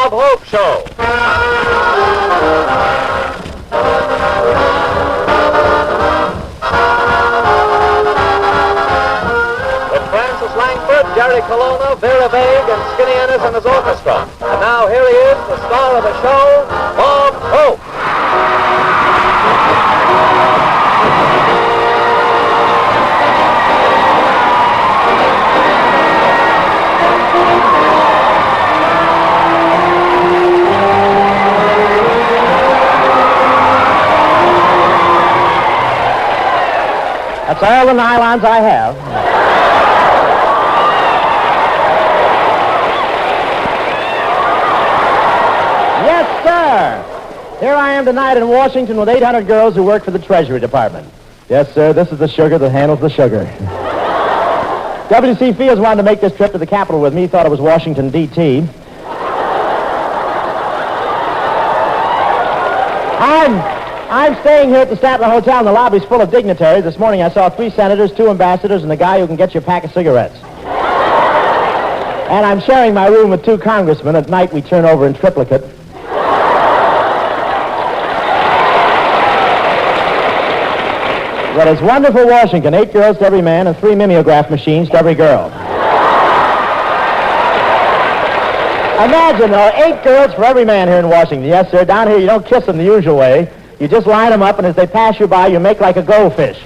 Bob Hope Show. With Francis Langford, Jerry Colonna, Vera Vague, and Skinny Ennis and his orchestra. And now here he is, the star of the show, Bob Hope. That's all the nylons I have. Yes, sir. Here I am tonight in Washington with 800 girls who work for the Treasury Department. Yes, sir, this is the sugar that handles the sugar. W.C. Fields wanted to make this trip to the Capitol with me. He thought it was Washington, D.T. I'm staying here at the Statler Hotel, and the lobby's full of dignitaries. This morning I saw 3 senators, 2 ambassadors, and a guy who can get you a pack of cigarettes. And I'm sharing my room with 2 congressmen. At night we turn over in triplicate. But it's wonderful Washington. 8 girls to every man and 3 mimeograph machines to every girl. Imagine, 8 girls for every man here in Washington. Yes, sir. Down here you don't kiss them the usual way. You just line them up, and as they pass you by, you make like a goldfish.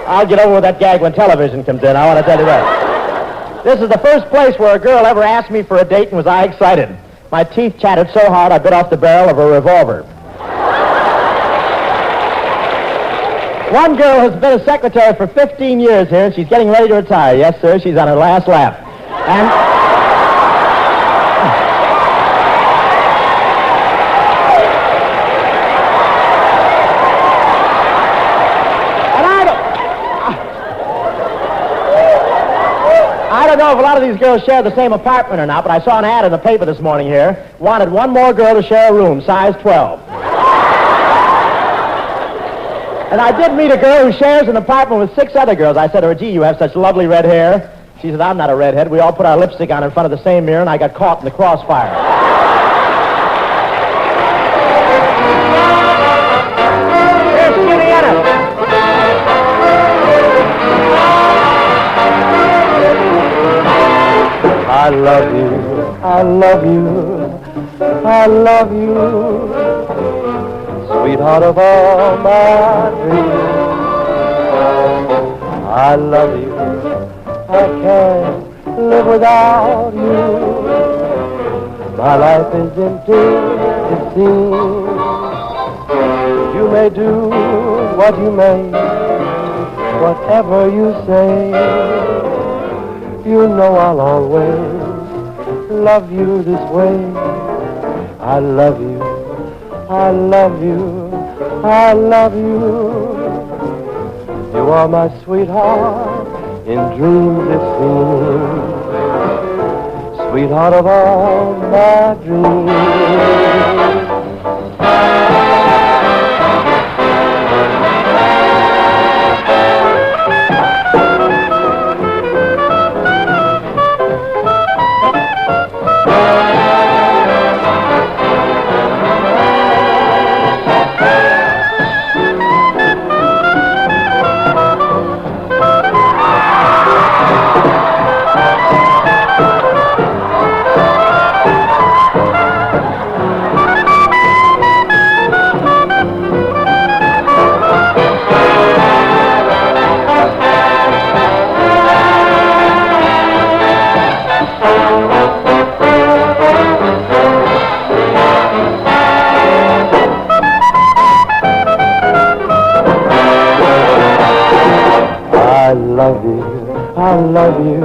I'll get over with that gag when television comes in, I want to tell you that. This is the first place where a girl ever asked me for a date, and was I excited. My teeth chattered so hard I bit off the barrel of a revolver. One girl has been a secretary for 15 years here, and she's getting ready to retire. Yes, sir, she's on her last lap. I don't know if a lot of these girls share the same apartment or not, but I saw an ad in the paper this morning here. Wanted one more girl to share a room, size 12. And I did meet a girl who shares an apartment with 6 other girls. I said to her, gee, you have such lovely red hair. She said, I'm not a redhead. We all put our lipstick on in front of the same mirror, and I got caught in the crossfire. Here's Skinny Ennis. I love you, I love you, I love you. Sweetheart of all my dreams, I love you, I can't live without you. My life is empty, it seems. You may do what you may, whatever you say. You know I'll always love you this way. I love you, I love you, I love you. You are my sweetheart, in dreams it seems. Sweetheart of all my dreams. I love you, I love you,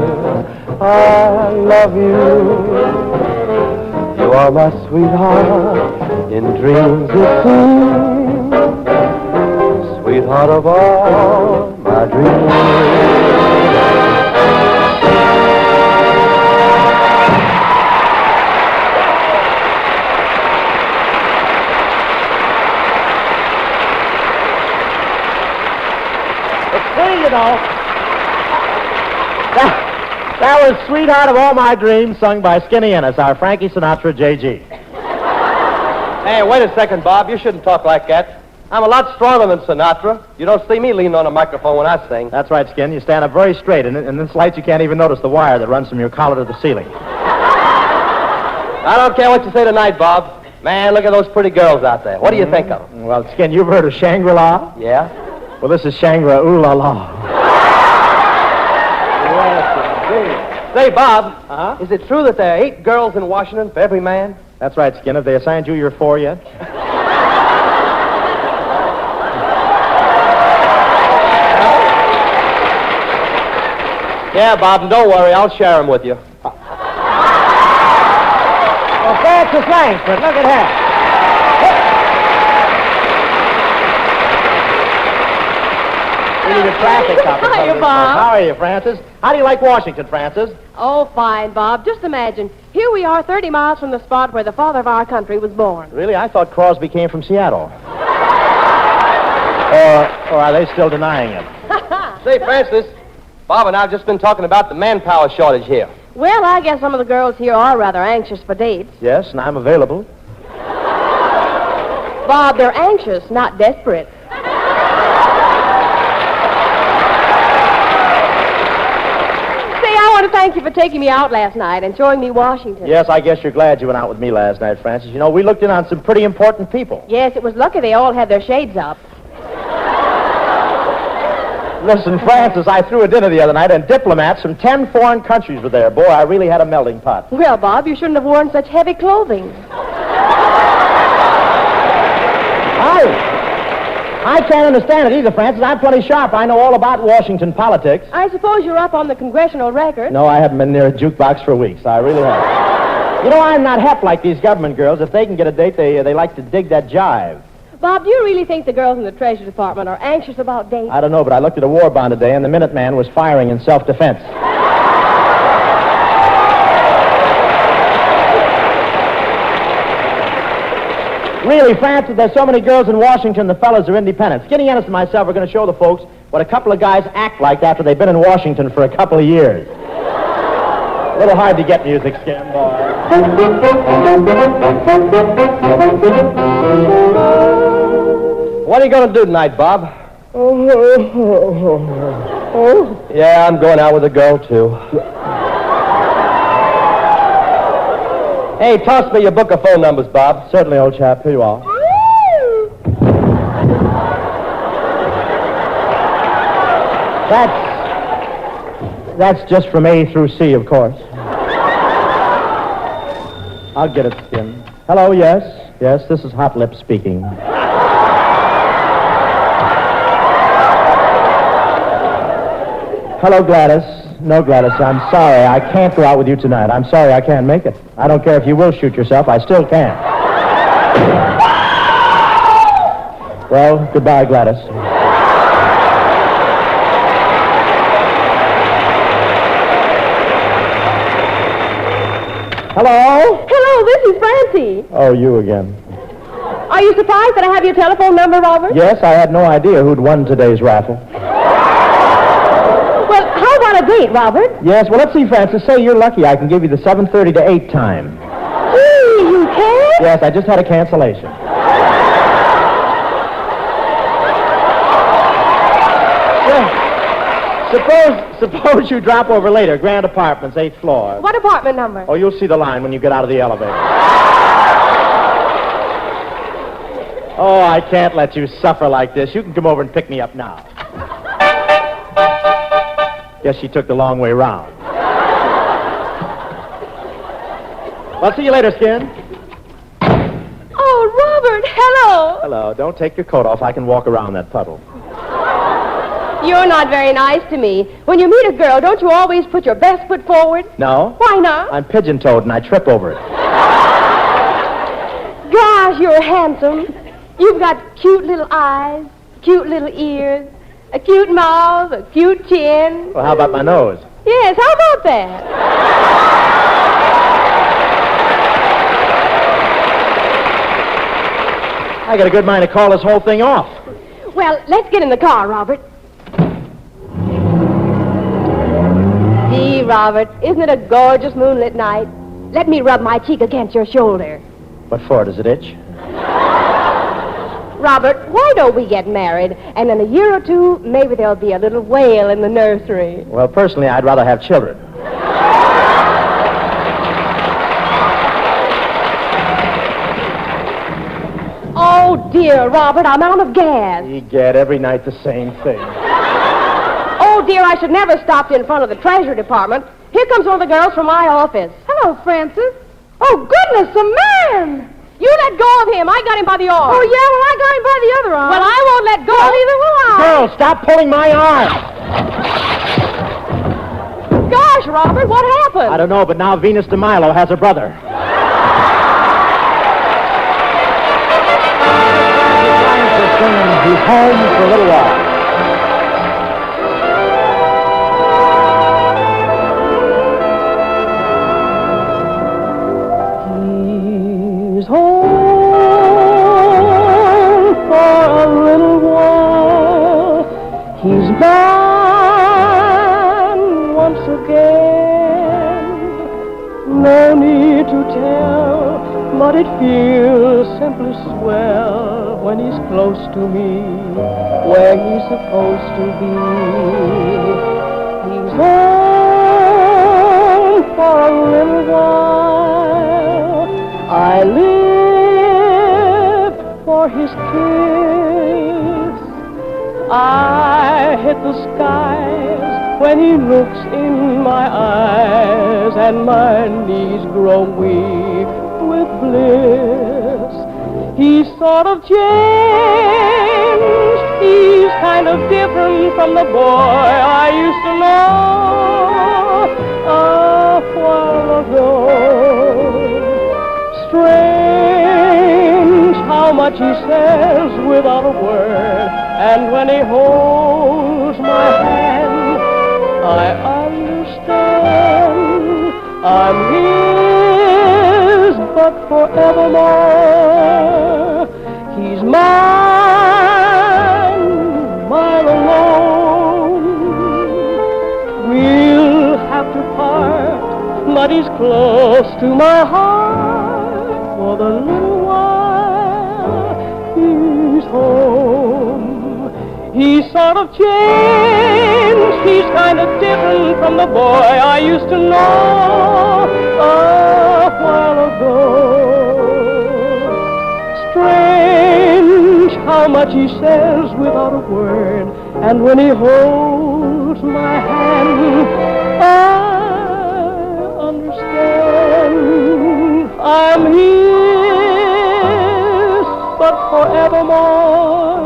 I love you. You are my sweetheart, in dreams it seems. Sweetheart of all my dreams. Sweet, you know. That was Sweetheart of All My Dreams, sung by Skinny Ennis, our Frankie Sinatra JG. Hey, wait a second, Bob. You shouldn't talk like that. I'm a lot stronger than Sinatra. You don't see me leaning on a microphone when I sing. That's right, Skin. You stand up very straight, and in this light you can't even notice the wire that runs from your collar to the ceiling. I don't care what you say tonight, Bob. Man, look at those pretty girls out there. What do you think of them? Well, Skin, you've heard of Shangri-La? Yeah? Well, this is Shangri-Ooh-La-La. Say, Bob, is it true that there are 8 girls in Washington for every man? That's right, Skin. Have they assigned you your 4 yet? Yeah, Bob, and don't worry, I'll share them with you. Well, Francis Langford, look at her. We need a traffic cop. Hiya, Bob. How are you, Francis? How do you like Washington, Francis? Oh, fine, Bob. Just imagine. Here we are 30 miles from the spot where the father of our country was born. Really? I thought Crosby came from Seattle. Or are they still denying it? Say, Francis, Bob and I have just been talking about the manpower shortage here. Well, I guess some of the girls here are rather anxious for dates. Yes, and I'm available. Bob, they're anxious, not desperate. I want to thank you for taking me out last night and showing me Washington. Yes, I guess you're glad you went out with me last night, Francis. You know, we looked in on some pretty important people. Yes, it was lucky they all had their shades up. Listen, Francis, I threw a dinner the other night, and diplomats from 10 foreign countries were there. Boy, I really had a melting pot. Well, Bob, you shouldn't have worn such heavy clothing. I can't understand it either, Francis. I'm plenty sharp. I know all about Washington politics. I suppose you're up on the congressional record. No, I haven't been near a jukebox for weeks. I really haven't. You know, I'm not hep like these government girls. If they can get a date, they like to dig that jive. Bob, do you really think the girls in the Treasury Department are anxious about dates? I don't know, but I looked at a war bond today, and the Minuteman was firing in self-defense. Really, Francis, there's so many girls in Washington, the fellas are independent. Skinny Ennis and myself are going to show the folks what a couple of guys act like after they've been in Washington for a couple of years. A little hard to get music, Skin, boy. What are you going to do tonight, Bob? Yeah, I'm going out with a girl, too. Hey, toss me your book of phone numbers, Bob. Certainly, old chap. Here you are. That's just from A through C, of course. I'll get it, Skin. Hello, yes. Yes, this is Hot Lips speaking. Hello, Gladys. No, Gladys, I'm sorry. I can't go out with you tonight. I'm sorry I can't make it. I don't care if you will shoot yourself. I still can't. Well, goodbye, Gladys. Hello? Hello, this is Francie. Oh, you again. Are you surprised that I have your telephone number, Robert? Yes, I had no idea who'd won today's raffle. Well, how about a date, Robert? Yes, well, let's see, Francis. Say you're lucky. I can give you the 7:30 to 8 time. Gee, you can? Yes, I just had a cancellation. Suppose you drop over later. Grand Apartments, 8th floor. What apartment number? Oh, you'll see the line when you get out of the elevator. Oh, I can't let you suffer like this. You can come over and pick me up now. Guess she took the long way round. Well, see you later, Skin. Oh, Robert, hello. Hello. Don't take your coat off. I can walk around that puddle. You're not very nice to me. When you meet a girl, don't you always put your best foot forward? No? Why not? I'm pigeon-toed and I trip over it. Gosh, you're handsome. You've got cute little eyes, cute little ears, a cute mouth, a cute chin. Well, how about my nose? Yes, how about that? I got a good mind to call this whole thing off. Well, let's get in the car, Robert. Robert. Isn't it a gorgeous moonlit night? Let me rub my cheek against your shoulder. What for? Does it itch? Robert, why don't we get married? And in a year or two, maybe there'll be a little whale in the nursery. Well, personally, I'd rather have children. Oh, dear, Robert, I'm out of gas. Egad, every night the same thing. Oh, dear, I should never have stopped in front of the Treasury Department. Here comes one of the girls from my office. Hello, Francis. Oh, goodness, a man! You let go of him. I got him by the arm. Oh, yeah? Well, I got him by the other arm. Well, I won't let go. Neither will I. Girl, stop pulling my arm. Gosh, Robert, what happened? I don't know, but now Venus de Milo has a brother. He's home for a little while. He's home for a little while. He's mine once again. No need to tell, but it feels simply swell when he's close to me, where he's supposed to be. He's home for a little while. I live for his kiss. I hit the skies when he looks in my eyes, and my knees grow weak with bliss. He's sort of changed. He's kind of different from the boy I used to know a while ago. Strange how much he says without a word, and when he holds my hand, I understand. I'm his, but forevermore. He's mine, mine alone. We'll have to part, but he's close to my heart for the little while he's home. He's sort of changed. He's kind of different from the boy I used to know a while ago. Strange how much he says without a word, and when he holds my hand, I understand. I'm his, but forevermore.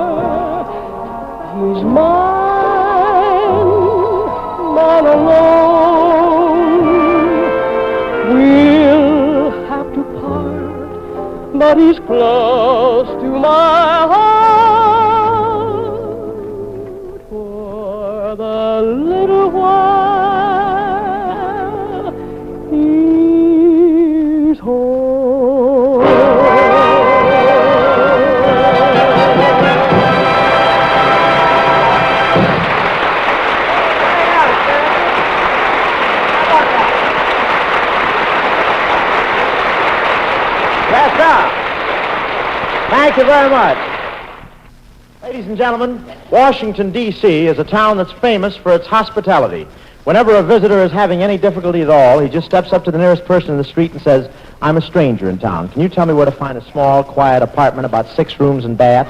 He's mine, mine alone. We'll have to part, but he's close to my heart for the little while he's home. That's up. Thank you very much. Ladies and gentlemen, Washington, D.C. is a town that's famous for its hospitality. Whenever a visitor is having any difficulty at all, he just steps up to the nearest person in the street and says, "I'm a stranger in town. Can you tell me where to find a small, quiet apartment, about 6 rooms and bath?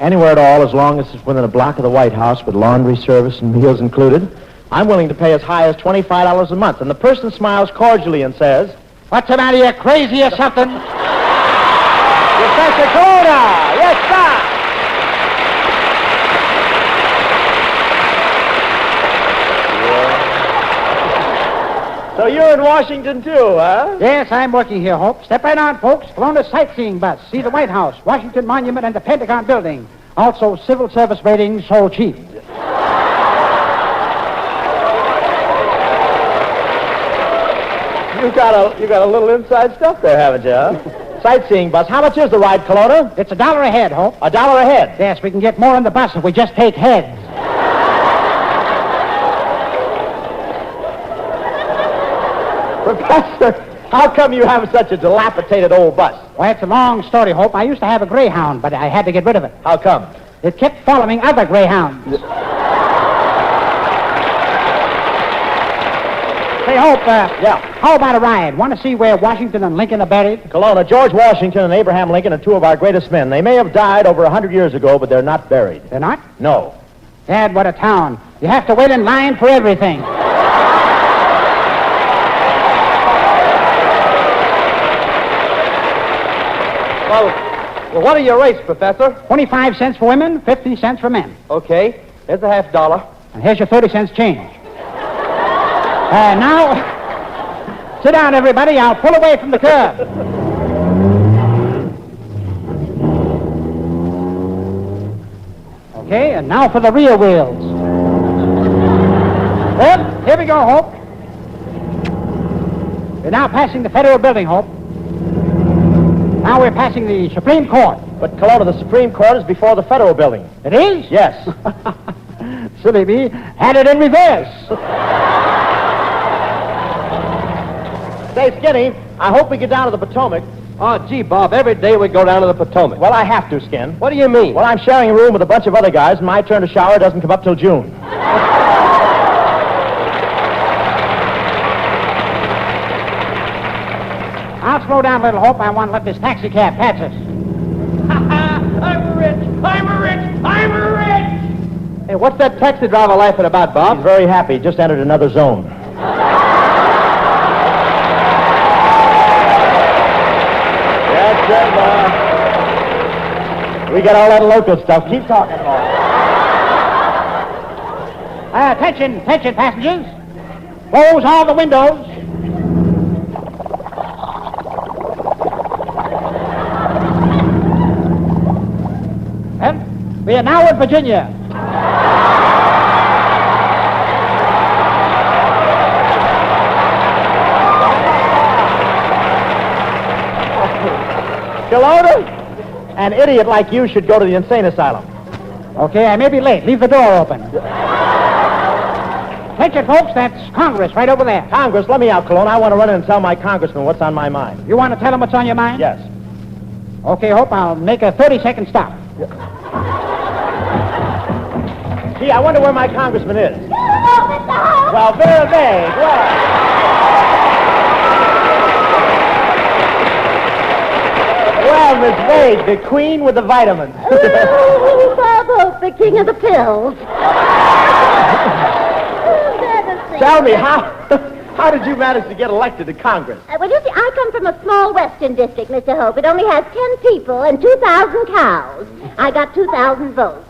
Anywhere at all, as long as it's within a block of the White House with laundry service and meals included. I'm willing to pay as high as $25 a month." And the person smiles cordially and says, "What's the matter, you crazy or something?" Professor Corona! Yes, sir! So you're in Washington, too, huh? Yes, I'm working here, Hope. Step right on, folks. Go on a sightseeing bus. See the White House, Washington Monument, and the Pentagon Building. Also, civil service ratings so cheap. You got a little inside stuff there, haven't you, huh? Sightseeing bus. How much is the ride, Kelowna? It's $1 a head, Hope. $1 a head. Yes, we can get more on the bus if we just take heads. Professor, how come you have such a dilapidated old bus? Well, it's a long story, Hope. I used to have a Greyhound, but I had to get rid of it. How come? It kept following other Greyhounds. Say, Hope, Yeah. how about a ride? Want to see where Washington and Lincoln are buried? Kelowna, George Washington and Abraham Lincoln are two of our greatest men. They may have died over 100 years ago, but they're not buried. They're not? No. Dad, what a town. You have to wait in line for everything. Well, what are your rates, Professor? 25 cents for women, 50 cents for men. Okay. Here's a $50. And here's your 30 cents change. Now, sit down, everybody. I'll pull away from the curb. Okay, and now for the rear wheels. Well, here we go, Hope. We're now passing the Federal Building, Hope. Now we're passing the Supreme Court. But, Kelowna, the Supreme Court is before the Federal Building. It is? Yes. Silly me. Had it in reverse. Say, Skinny, I hope we get down to the Potomac. Oh, gee, Bob, every day we go down to the Potomac. Well, I have to, Skin. What do you mean? Well, I'm sharing a room with a bunch of other guys, and my turn to shower doesn't come up till June. I'll slow down a little, Hope. I want to let this taxi cab pass us. I'm rich! I'm rich! I'm rich! Hey, what's that taxi driver laughing about, Bob? He's very happy. He just entered another zone. Yes, sir, we got all that local stuff. Keep talking, Bob. Attention, passengers. Close all the windows. Well, we are now in Virginia. Kelowna, an idiot like you should go to the insane asylum. Okay, I may be late. Leave the door open. Attention, folks. That's Congress right over there. Congress, let me out, Kelowna. I want to run in and tell my congressman what's on my mind. You want to tell them what's on your mind? Yes. Okay, Hope. I'll make a 30-second stop. Gee, I wonder where my congressman is. Well, very vague. Well, Miss Wade, the queen with the vitamins. Oh, Bob Hope, the king of the pills. Tell me, how did you manage to get elected to Congress? Well, you see, I come from a small western district, Mr. Hope. It only has 10 people and 2,000 cows. I got 2,000 votes.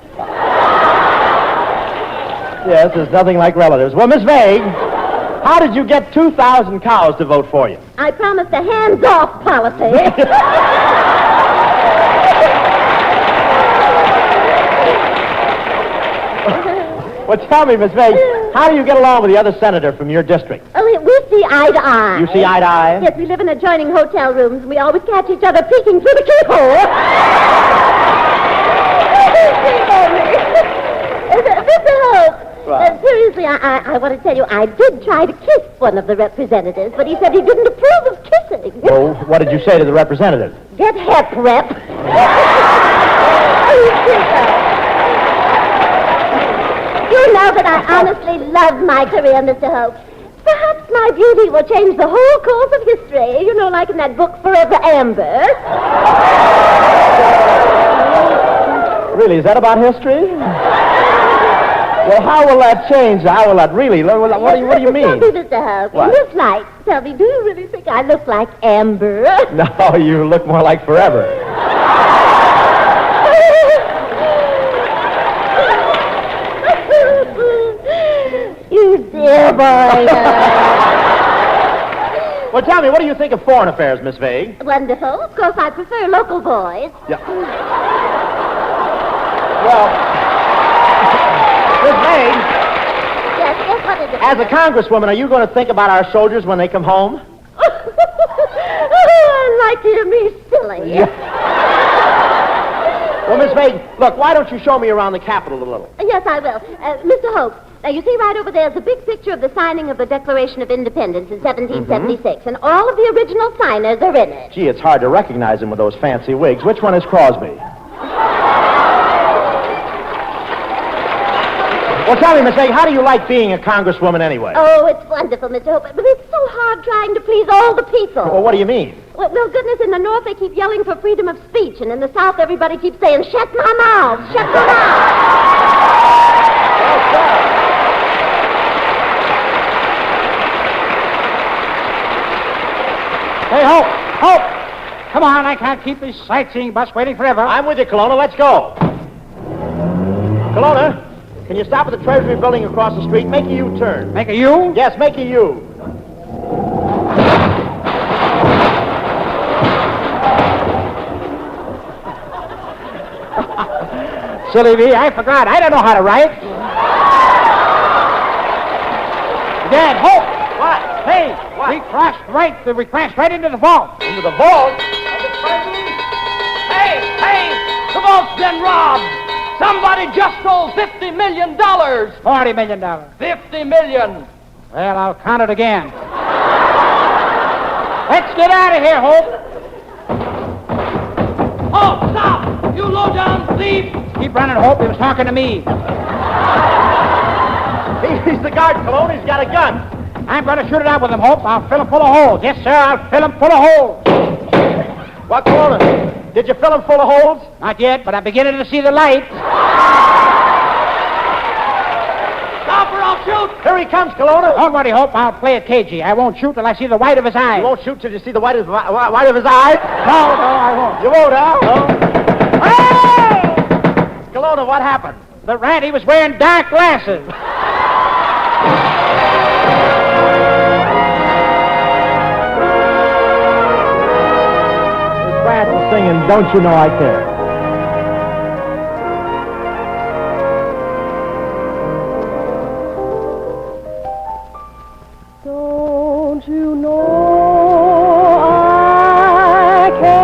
Yes, there's nothing like relatives. Well, Miss Vague, how did you get 2,000 cows to vote for you? I promised a hands-off policy. Well, tell me, Miss Vague, how do you get along with the other senator from your district? Oh, we see eye to eye. You see eye to eye? Yes, we live in adjoining hotel rooms, and we always catch each other peeking through the keyhole. Mr. Hope, seriously, I want to tell you, I did try to kiss one of the representatives, but he said he didn't approve of kissing. Well, what did you say to the representative? Get hep, Rep. You know that I honestly love my career, Mr. Hope. Perhaps my beauty will change the whole course of history. You know, like in that book, Forever Amber. Really, is that about history? Well, how will that change? How will that really? What do you mean? Tell me, Mr. Hope, What? in this light, tell me, do you really think I look like Amber? No, you look more like Forever. You dear boy. Well, tell me, what do you think of foreign affairs, Miss Vague? Wonderful. Of course, I prefer local boys. Yeah. Well, Miss Vague, Yes, what is it? as a congresswoman, are you going to think about our soldiers when they come home? Oh, I like you to be silly. Well, Miss Vega, look, why don't you show me around the Capitol a little? Yes, I will. Mr. Hope, now you see right over there is a big picture of the signing of the Declaration of Independence in 1776, and all of the original signers are in it. Gee, it's hard to recognize him with those fancy wigs. Which one is Crosby? Well, tell me, Miss Vega, how do you like being a congresswoman anyway? Oh, it's wonderful, Mr. Hope, but it's so hard trying to please all the people. Well, what do you mean? Well, goodness, in the North they keep yelling for freedom of speech, and in the South everybody keeps saying, shut my mouth, shut my mouth. Hey, Hope! Hope! Come on, I can't keep this sightseeing bus waiting forever. I'm with you, Kelowna. Let's go. Kelowna, can you stop at the Treasury building across the street? Make a U-turn. Make a U? Yes, make a U. Silly me, I forgot. I don't know how to write. Dad, Hope! What? Hey, What? we crashed right into the vault. Into the vault? Hey! The vault's been robbed! Somebody just stole $50 million! $40 million. $50 million! Well, I'll count it again. Let's get out of here, Hope. Oh, stop! You low-down thief! Keep running, Hope. He was talking to me. He's the guard, Kelowna. He's got a gun. I'm going to shoot it out with him, Hope. I'll fill him full of holes. Yes, sir, I'll fill him full of holes. What, Kelowna? Did you fill him full of holes? Not yet, but I'm beginning to see the light. Stop or I'll shoot! Here he comes, Kelowna. Don't worry, Hope. I'll play it cagey. I won't shoot till I see the white of his eye. You won't shoot till you see the white of his eye? No, I won't. You won't, huh? No. Hey! Kelowna, what happened? The rat, he was wearing dark glasses. This rat was singing, Don't You Know I Care. Don't you know I care?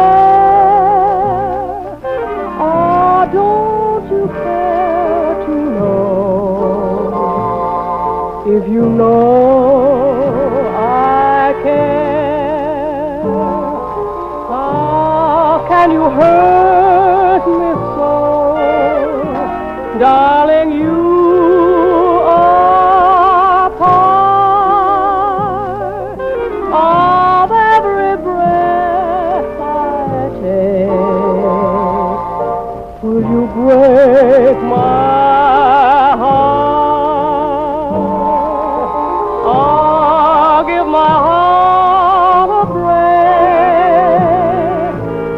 Or don't you care to know? If you know I care, how can you hurt me so? Darling, you are part of every breath I take. Will you break my heart or give my heart a break?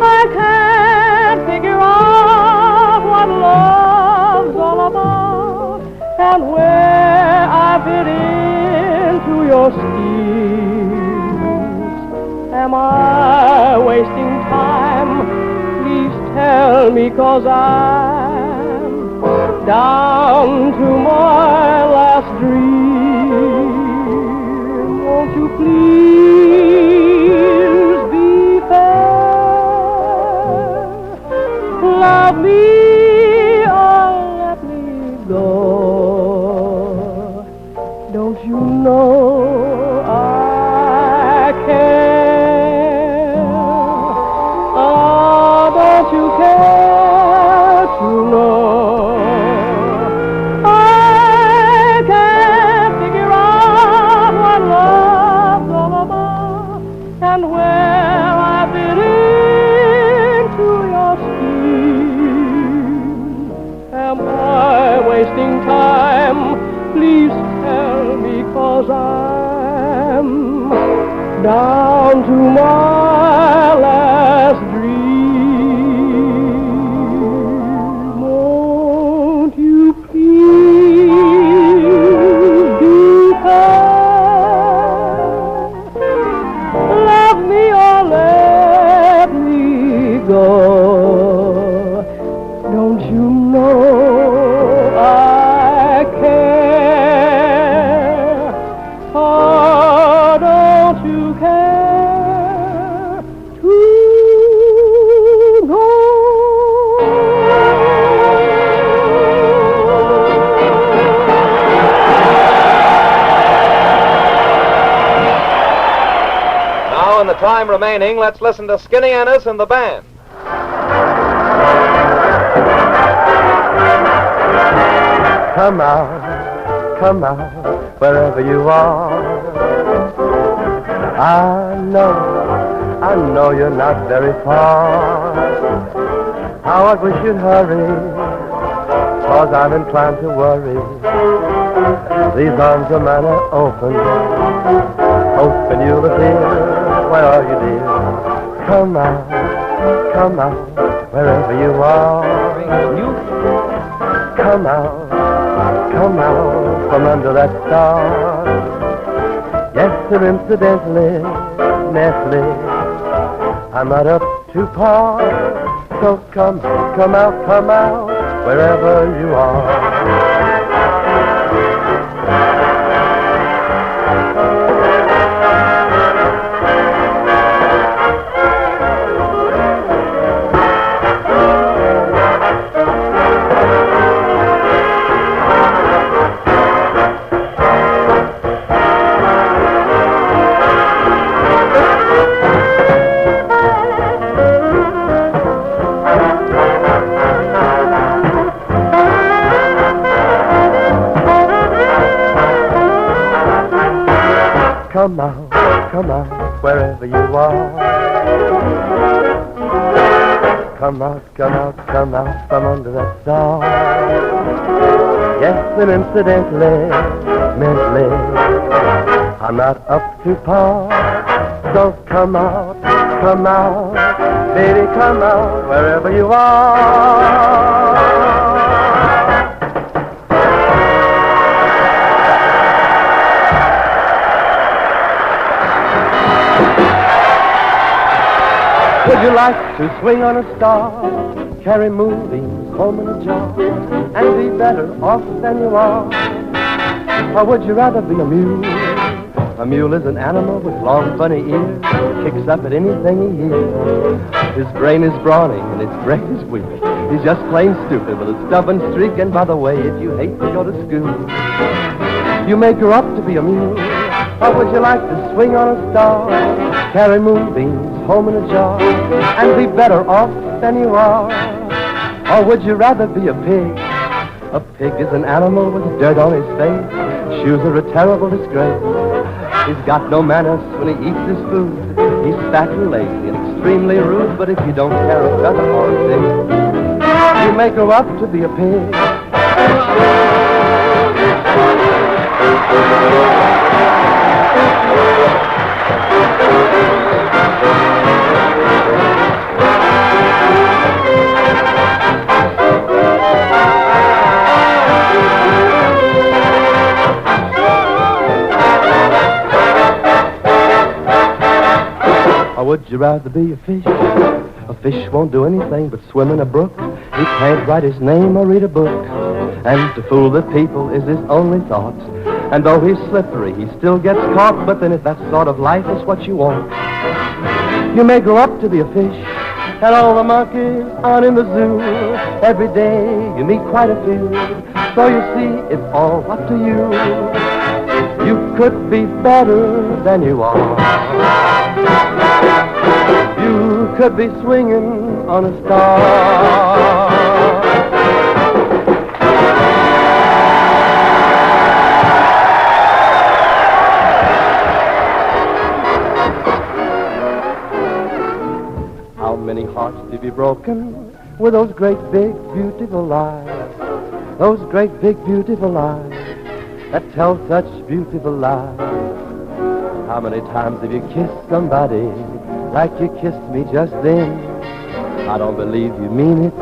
I can't figure out what love's all about and where I fit into your schemes. Am I wasting time? Please tell me, 'cause I'm down to my last dream. Won't you please be fair? Love me or let me go. Don't you know I care? Oh, don't you care to know? I can't figure out what love's all about and where I fit into your scheme. Am I wasting time? Please tell me, 'cause I'm down to my last dream. Won't you please be fair? Love me or let me go. Don't you know I care? Oh, don't you care? time remaining, let's listen to Skinny Ennis and the band. Come out, wherever you are. I know you're not very far. How I wish you'd hurry, 'cause I'm inclined to worry. These arms of mine are open, hoping you'll appear. Where are you, dear? Come out, wherever you are. Come out from under that star. Yes, sir, incidentally, Nestle, I'm not up to par. So come out, wherever you are. Come out, wherever you are. Come out from under that star. Yes, and incidentally, mentally, I'm not up to par. So come out, baby, come out, wherever you are. Would you like to swing on a star, carry moonbeams home in a jar, and be better off than you are? Or would you rather be a mule? A mule is an animal with long, funny ears, kicks up at anything he hears. His brain is brawny and his brain is weak. He's just plain stupid with a stubborn streak, and by the way, if you hate to go to school, you may grow up to be a mule. Or would you like to swing on a star, carry moonbeams home in a jar, and be better off than you are? Or would you rather be a pig? A pig is an animal with dirt on his face. Shoes are a terrible disgrace. He's got no manners when he eats his food. He's fat and lazy and extremely rude, but if you don't care a feather or a thing, you may grow up to be a pig. Or would you rather be a fish? A fish won't do anything but swim in a brook. He can't write his name or read a book. And to fool the people is his only thought. And though he's slippery, he still gets caught. But then if that sort of life is what you want, you may grow up to be a fish. And all the monkeys on in the zoo, every day you meet quite a few. So you see, it's all up to you. You could be better than you are. You could be swinging on a star. How many hearts have you broken with those great big beautiful lies? Those great big beautiful eyes that tell such beautiful lies. How many times have you kissed somebody like you kissed me just then? I don't believe you mean it,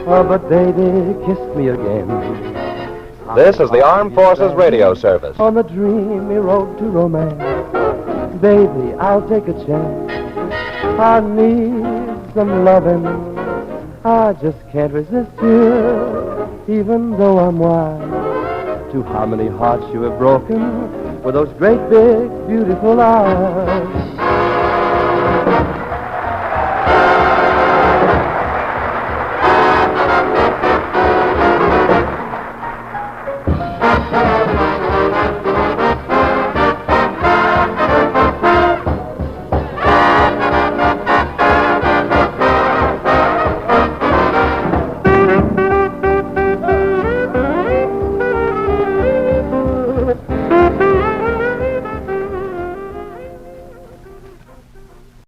oh, but baby, kiss me again. This is the Armed Forces Radio Service. On the dreamy road to romance, baby, I'll take a chance. I need some loving. I just can't resist you, even though I'm wise to how many hearts you have broken with those great big beautiful eyes.